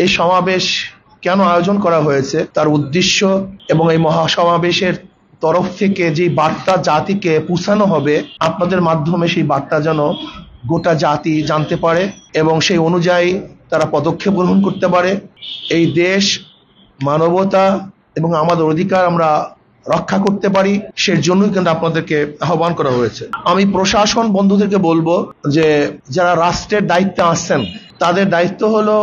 এই সমাবেশ কেন আয়োজন করা হয়েছে, তার উদ্দেশ্য এবং এই মহাসমাবেশের তরফ থেকে যে বার্তা জাতিকে পৌঁছানো হবে, আপনাদের মাধ্যমে সেই বার্তা যেন গোটা জাতি জানতে পারে এবং সেই অনুযায়ী তারা পদক্ষেপ গ্রহণ করতে পারে। এই দেশ, মানবতা এবং আমাদের অধিকার আমরা রক্ষা করতে পারি, সেই জন্যই কিন্তু আপনাদেরকে আহ্বান করা হয়েছে। আমি প্রশাসন বন্ধুদেরকে বলবো যে যারা রাষ্ট্রের দায়িত্বে আছেন, তাদের দায়িত্ব হলো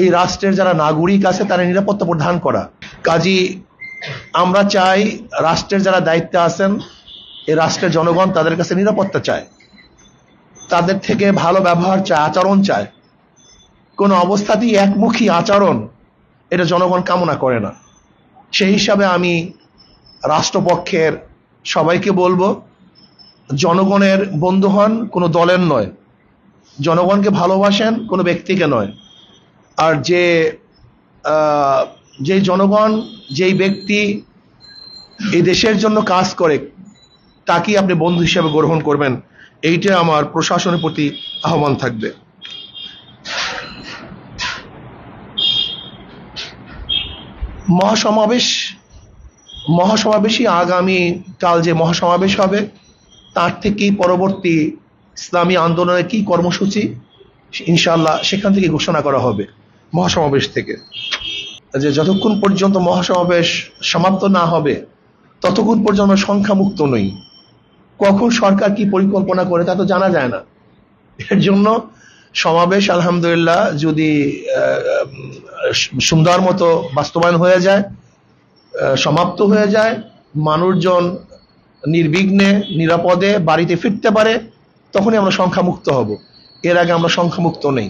এই রাষ্ট্রের যারা নাগরিক আছে তারা নিরাপত্তা প্রদান করা। কাজী আমরা চাই রাষ্ট্রের যারা দায়িত্বে আছেন, এই রাষ্ট্রের জনগণ তাদের কাছে নিরাপত্তা চায়, তাদের থেকে ভালো ব্যবহার চায়, আচরণ চায়। কোনো অবস্থাতেই একমুখী আচরণ এটা জনগণ কামনা করে না। সেই হিসাবে আমি রাষ্ট্রপক্ষের সবাইকে বলবো, জনগণের বন্ধু হন, কোনো দলের নয়। জনগণকে ভালোবাসেন, কোনো ব্যক্তিকে নয়। আর যে জনগণ, যেই ব্যক্তি এই দেশের জন্য কাজ করে, তাকেই আপনি বন্ধু হিসেবে গ্রহণ করবেন। এইটা আমার প্রশাসনের প্রতি আহ্বান থাকবে। মহাসমাবেশই আগামী কাল যে মহাসমাবেশ হবে, তার থেকেই পরবর্তী ইসলামী আন্দোলনের কি কর্মসূচি ইনশাআল্লাহ সেখান থেকে ঘোষণা করা হবে মহাসমাবেশ থেকে। যে যতক্ষণ পর্যন্ত মহাসমাবেশ সমাপ্ত না হবে ততক্ষণ পর্যন্ত আমরা সংখ্যামুক্ত নই। কখন সরকার কি পরিকল্পনা করে তা তো জানা যায় না। এর জন্য সমাবেশ আলহামদুলিল্লাহ যদি সুন্দর মতো বাস্তবায়ন হয়ে যায়, সমাপ্ত হয়ে যায়, মানুষজন নির্বিঘ্নে নিরাপদে বাড়িতে ফিরতে পারে, তখনই আমরা সংখ্যামুক্ত হব। এর আগে আমরা সংখ্যামুক্ত নেই।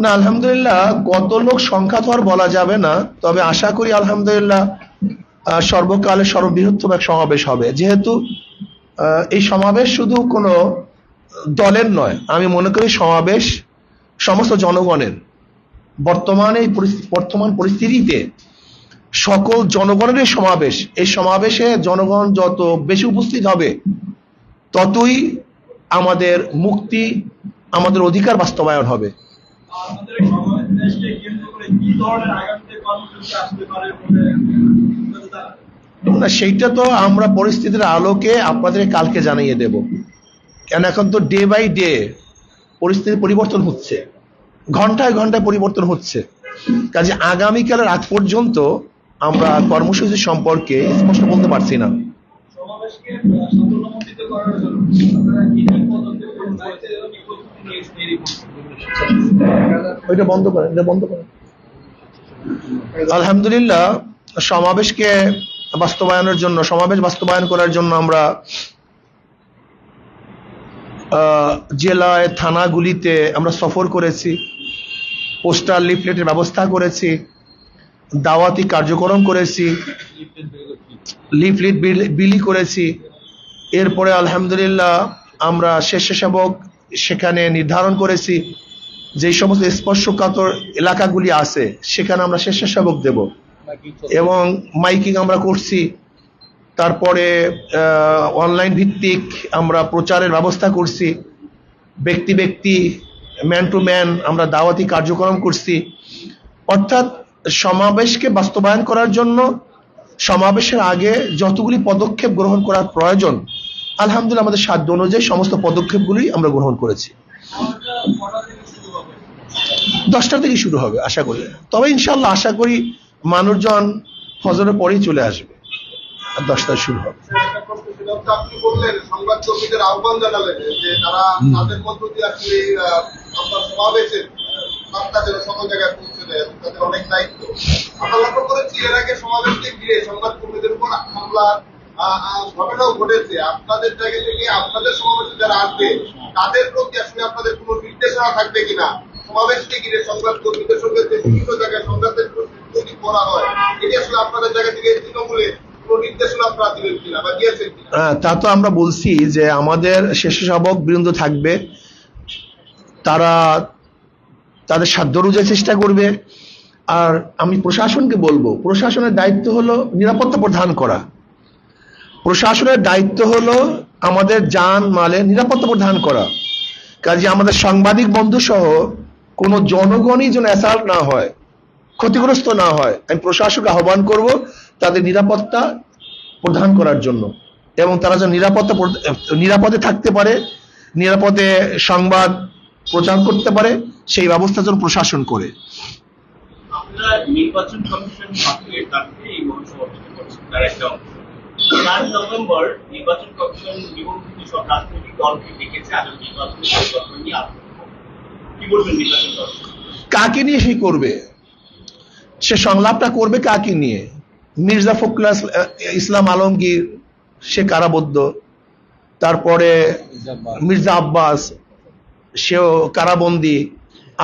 না, আলহামদুলিল্লাহ কত লোক সংখ্যা তো আর বলা যাবে না, তবে আশা করি আলহামদুলিল্লাহ সর্বকালের সর্ববৃহত্তম এক সমাবেশ হবে। যেহেতু এই সমাবেশ শুধু কোনো দলের নয়, আমি মনে করি সমাবেশ সমস্ত জনগণের। বর্তমান পরিস্থিতিতে সকল জনগণের সমাবেশ। এই সমাবেশে জনগণ যত বেশি উপস্থিত হবে, ততই আমাদের মুক্তি, আমাদের অধিকার বাস্তবায়ন হবে। না, সেইটা তো আমরা পরিস্থিতির আলোকে আপনাদের কালকে জানিয়ে দেব। কেন এখন তো ডে বাই ডে পরিস্থিতি পরিবর্তন হচ্ছে, ঘন্টায় ঘন্টায় পরিবর্তন হচ্ছে। কাজে আগামীকালের আগ পর্যন্ত আমরা কর্মসূচি সম্পর্কে স্পষ্ট বলতে পারছি না। ওইটা বন্ধ করেন, এটা বন্ধ করেন। আলহামদুলিল্লাহ সমাবেশ বাস্তবায়ন করার জন্য আমরা জেলায়, থানাগুলিতে আমরা সফর করেছি, পোস্টার লিফলেটের ব্যবস্থা করেছি, দাওয়াতি কার্যক্রম করেছি, লিফলেট বিলি করেছি। এরপরে আলহামদুলিল্লাহ আমরা স্বেচ্ছাসেবক সেখানে নির্ধারণ করেছি, যে সমস্ত স্পর্শকাতর এলাকাগুলি আছে সেখানে আমরা স্বেচ্ছাসেবক দেব এবং মাইকিং আমরা করছি। তারপরে অনলাইন ভিত্তিক আমরা প্রচারের ব্যবস্থা করছি, ব্যক্তি ম্যান টু ম্যান আমরা দাওয়াতি কার্যক্রম করছি। অর্থাৎ সমাবেশকে বাস্তবায়ন করার জন্য সমাবেশের আগে যতগুলি পদক্ষেপ গ্রহণ করার প্রয়োজন, আলহামদুলিল্লাহ আমাদের সাধ্য অনুযায়ী সমস্ত পদক্ষেপগুলি আমরা গ্রহণ করেছি। 10টা থেকে শুরু হবে আশা করি, তবে ইনশাআল্লাহ আশা করি মানুষজন ফজরের পরেই চলে আসবে, আর 10টায় শুরু হবে। আপনি বললেন সংবাদ কর্মীদের আহ্বান জানালেন যে তারা তাদের মধ্য দিয়ে আসলে আপনার সমাবেশের বার্তা যেন সকল জায়গায় পৌঁছে দেয়, তাদের অনেক দায়িত্ব। আমরা লক্ষ্য করেছি এর আগে সমাবেশকে ঘিরে সংবাদ কর্মীদের উপর হামলার ঘটনাও ঘটেছে। আপনাদের জায়গা থেকে আপনাদের সমাবেশে যারা আসবে তাদের প্রতি আসলে আপনাদের কোনো নির্দেশনা থাকবে কিনা? সমাবেশকে ঘিরে সংবাদ কর্মীদের সঙ্গে যে বিভিন্ন জায়গায় সংঘাতের তৈরি করা হয়, এটি আসলে আপনাদের জায়গা থেকে তৃণমূলে তা তো আমরা বলছি যে আমাদের স্বেচ্ছাসেবক বৃন্দ থাকবে, তারা তাদের সাধ্য অনুযায়ী চেষ্টা করবে। আর আমি প্রশাসনকে বলবো, প্রশাসনের দায়িত্ব হলো নিরাপত্তা প্রদান করা। প্রশাসনের দায়িত্ব হলো আমাদের জান মালের নিরাপত্তা প্রদান করা। কাজে আমাদের সাংবাদিক বন্ধু সহ কোনো জনগণই যেন অ্যাসাল্ট না হয়, ক্ষতিগ্রস্ত না হয়। আমি প্রশাসনকে আহ্বান করব তাদের নিরাপত্তা প্রদান করার জন্য, এবং তারা যেন নিরাপদে থাকতে পারে, নিরাপদে সংবাদ প্রচার করতে পারে, সেই ব্যবস্থা যেন প্রশাসন করে। আপনারা নির্বাচন কমিশন এই মহাসভা করছেন, তার একটা 4 নভেম্বর নির্বাচন কমিশন নিবন্ধিত সব রাজনৈতিক দলকে ডেকেছে আগামী নির্বাচনের পরিকল্পনা নিয়ে আলোচনা করতে। কি বলবেন নির্বাচন কমিশন কাকে নিয়ে সে করবে? সে সংলাপটা করবে কাকে নিয়ে? মির্জা ফখরুল ইসলাম আলমগীর সে কারাবদ্ধ, তারপরে মির্জা আব্বাস সেও কারাবন্দী,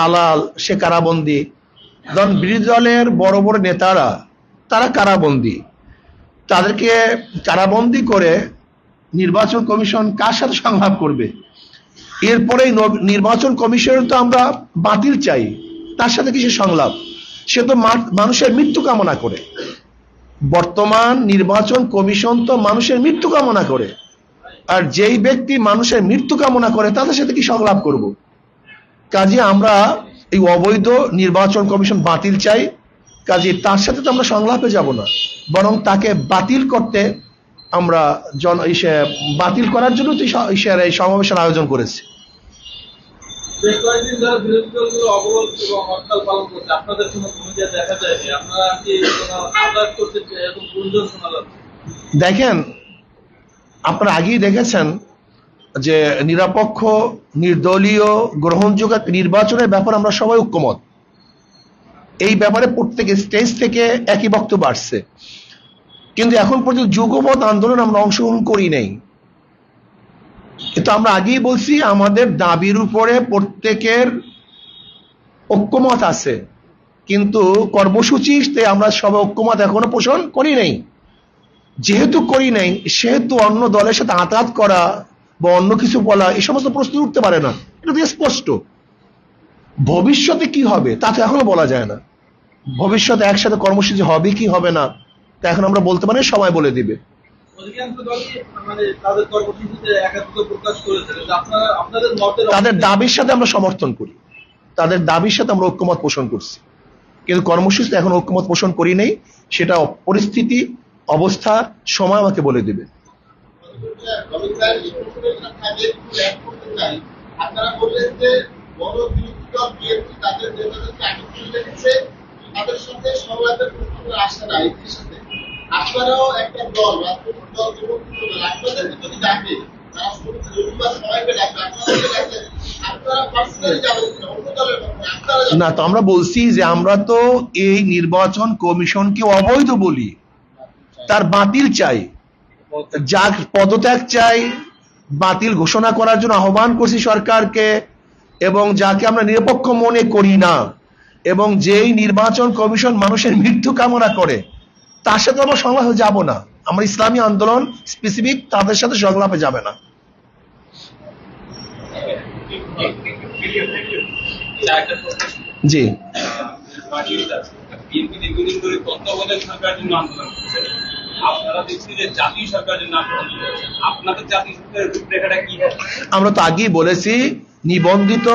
আলাল সে কারাবন্দী, ধরুন বিরোধী দলের বড় বড় নেতারা তারা কারাবন্দী। তাদেরকে কারাবন্দী করে নির্বাচন কমিশন কার সাথে সংলাপ করবে? এরপরে নির্বাচন কমিশনের তো আমরা বাতিল চাই, তার সাথে কিসের সংলাপ? সে তো মানুষের মৃত্যু কামনা করে। বর্তমান নির্বাচন কমিশন তো মানুষের মৃত্যু কামনা করে, আর যেই ব্যক্তি মানুষের মৃত্যু কামনা করে তাদের সাথে কি সংলাপ করব? কাজে আমরা এই অবৈধ নির্বাচন কমিশন বাতিল চাই। কাজে তার সাথে তো আমরা সংলাপে যাব না, বরং তাকে বাতিল করতে আমরা বাতিল করার জন্য তো এই সমাবেশের আয়োজন করেছি। বেশ কয়েকদিন ধরে বিরোধী দলগুলো অবরোধ এবং হরতাল পালন করছে, আপনাদের কোনো ভূমিকা দেখা যায়নি? আপনারা কি আদালত করতে এরকম গুঞ্জন শোনা যাচ্ছে? দেখেন, আপনারা আগেই দেখেছেন যে নিরপেক্ষ, নির্দলীয়, গ্রহণযোগ্য নির্বাচনের ব্যাপারে আমরা সবাই ঐক্যমত। এই ব্যাপারে প্রত্যেক স্টেজ থেকে একই বক্তব্য আসছে, কিন্তু এখন পর্যন্ত যুগপৎ আন্দোলন আমরা অংশগ্রহণ করি নাই। কিন্তু আমরা আগেই বলছি আমাদের দাবির উপরে প্রত্যেকের ঐক্যমত আছে, কিন্তু কর্মসূচিতে আমরা সবাই ঐক্যমত এখনো পোষণ করি নাই। যেহেতু করি নাই, সেহেতু অন্য দলের সাথে আঘাত করা বা অন্য কিছু বলা এই সমস্ত প্রশ্ন উঠতে পারে না। এটা তো স্পষ্ট। ভবিষ্যতে কি হবে তা তো এখনো বলা যায় না। ভবিষ্যতে একসাথে কর্মসূচি হবে কি হবে না তা এখন আমরা বলতে পারি, সময় বলে দিবে। তাদের দাবির সাথে আমরা সমর্থন করি, তাদের দাবির সাথে আমরা ঐক্যমত পোষণ করছি, কিন্তু কর্মসূচিতে এখন ঐক্যমত পোষণ করি নেই। সেটা পরিস্থিতি, অবস্থা, সময় আমাকে বলে দিবে। আপনারা বললেন যে বড় বিরোধী দল বিএনপি তাদের নেতাদেরকে আটক করে রেখেছে, তাদের সাথে সংলাপের কোনো আশা নাই। এর সাথে আপনারাও একটা দল, রাজনৈতিক দল, বিরোধী দল, আপনাদেরকে যদি ডাকে তারা রবিবার সবাইকে ডাকবে, আপনাদেরকে ডাকলে আপনারা পার্সোনালি যাবেন কিনা অন্য দলের মধ্যে? আপনারা না, তো আমরা বলছি যে আমরা তো এই নির্বাচন কমিশনকে অবৈধ বলি, তার বাতিল চাই, যা পদত্যাগ চাই, বাতিল ঘোষণা করার জন্য আহ্বান করছি সরকারকে, এবং যাকে আমরা নিরপেক্ষ মনে করি না, এবং যেই নির্বাচন কমিশন মানুষের মৃত্যু কামনা করে তার সাথে আমরা সংলাপে যাব না। আমরা ইসলামী আন্দোলন স্পেসিফিক তাদের সাথে সংলাপে যাবে না। জি, আমরা তো আগেই বলেছি নিবন্ধিত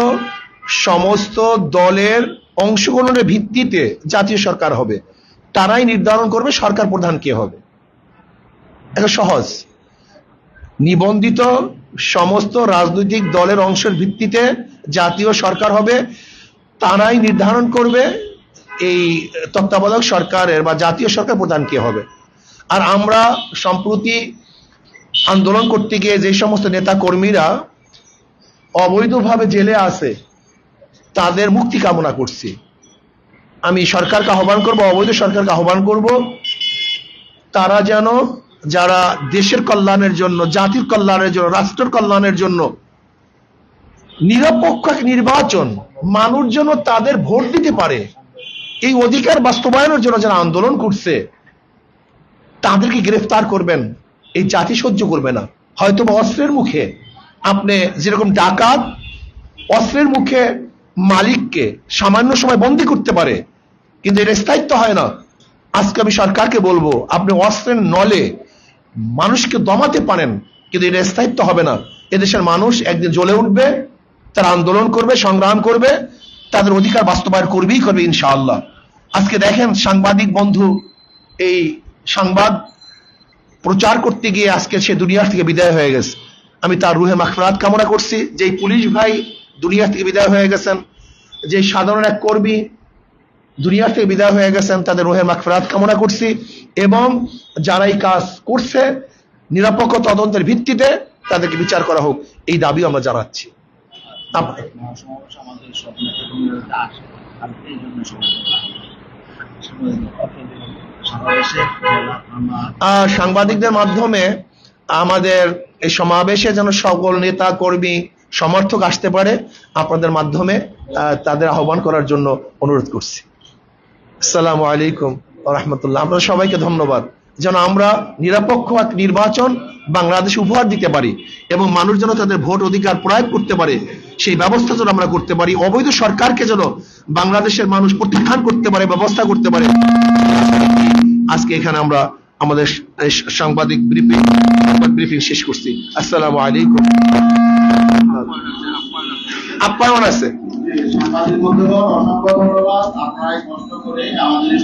সমস্ত দলের অংশগ্রহণের ভিত্তিতে জাতীয় সরকার হবে, তারাই নির্ধারণ করবে সরকার প্রধান কে হবে। এটা সহজ। নিবন্ধিত সমস্ত রাজনৈতিক দলের অংশের ভিত্তিতে জাতীয় সরকার হবে, তারাই নির্ধারণ করবে এই তত্ত্বাবধায়ক সরকারের বা জাতীয় সরকার প্রধান কে হবে। আর আমরা সম্প্রতি আন্দোলন করতে গিয়ে যে সমস্ত নেতা কর্মীরা অবৈধভাবে জেলে আছে তাদের মুক্তি কামনা করছি। আমি সরকারকে আহ্বান করব, অবৈধ সরকারকে আহ্বান করব, তারা যেন যারা দেশের কল্যাণের জন্য, জাতির কল্যাণের জন্য, রাষ্ট্রের কল্যাণের জন্য নিরপেক্ষ নির্বাচন মানুষ যেন তাদের ভোট দিতে পারে, এই অধিকার বাস্তবায়নের জন্য যারা আন্দোলন করছে তাদেরকে গ্রেফতার করবেন। এই জাতি সহ্য করবে না। হয়তো অস্ত্রের মুখে, আপনি যেরকম ডাকাত অস্ত্রের মুখে মালিককে সামান্য সময় বন্দী করতে পারে, কিন্তু এর স্থায়িত্ব হয় না। আজকে আমি সরকারকে বলবো, আপনি অস্ত্রের নলে মানুষকে দমাতে পারেন, কিন্তু এটা স্থায়িত্ব হবে না। এদেশের মানুষ একদিন জ্বলে উঠবে, তারা আন্দোলন করবে, সংগ্রাম করবে, তাদের অধিকার বাস্তবায়ন করবেই করবে ইনশাআল্লাহ। আজকে দেখেন সাংবাদিক বন্ধু এই সংবাদ প্রচার করতে গিয়ে আজকে সে দুনিয়া থেকে বিদায় হয়ে গেছে। আমি তার রুহে মাগফিরাত কামনা করছি। যে পুলিশ ভাই দুনিয়া থেকে বিদায় হয়ে গেছেন, যে সাধারণ এক কর্মী দুনিয়া থেকে বিদায় হয়ে গেছেন, তাদের রুহে মাগফিরাত কামনা করছি। এবং যারা এই কাজ করছে নিরপেক্ষ তদন্তের ভিত্তিতে তাদেরকে বিচার করা হোক, এই দাবিও আমরা জানাচ্ছি। সাংবাদিকদের মাধ্যমে আমাদের এই সমাবেশে যেন সকল নেতা কর্মী সমর্থক আসতে পারে, আপনাদের মাধ্যমে তাদের আহ্বান করার জন্য অনুরোধ করছি। আসসালামু আলাইকুম ওয়া রাহমাতুল্লাহ। আপনাদের সবাইকে ধন্যবাদ। যেন আমরা নিরপেক্ষ এক নির্বাচন বাংলাদেশ উপহার দিতে পারি এবং মানুষ যেন তাদের ভোট অধিকার প্রয়োগ করতে পারে, সেই ব্যবস্থা যেন আমরা করতে পারি। অবৈধ সরকারকে যেন বাংলাদেশের মানুষ প্রত্যাখ্যান করতে পারে, ব্যবস্থা করতে পারে। আজকে এখানে আমরা আমাদের সাংবাদিক ব্রিফিং শেষ করছি। আসসালামু আলাইকুম। আপ্যায়ন আছে। সাংবাদিক বন্ধুগণ, অসংখ্য ধন্যবাদ। আপনারা কষ্ট করে আমাদের